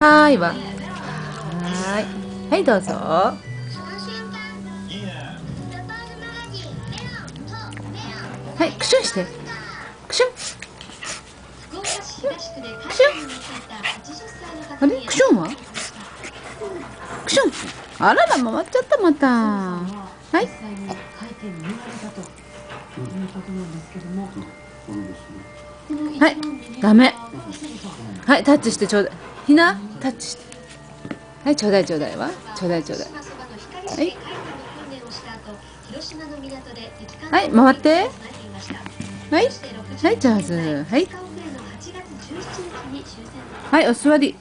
はーいは。はーい。はい、どうぞ。はい、クシュンして。クシュン。クシュン。あれクシュンはクシュン。あらら、回っちゃった、また。はい。はい、ダメ。はい、タッチしてちょうだい。ひな、タッチして。はい、ちょうだいちょうだいわ。ちょうだいちょうだい。はい。はい、回って。はい。はい、上手。はい。はい、お座り。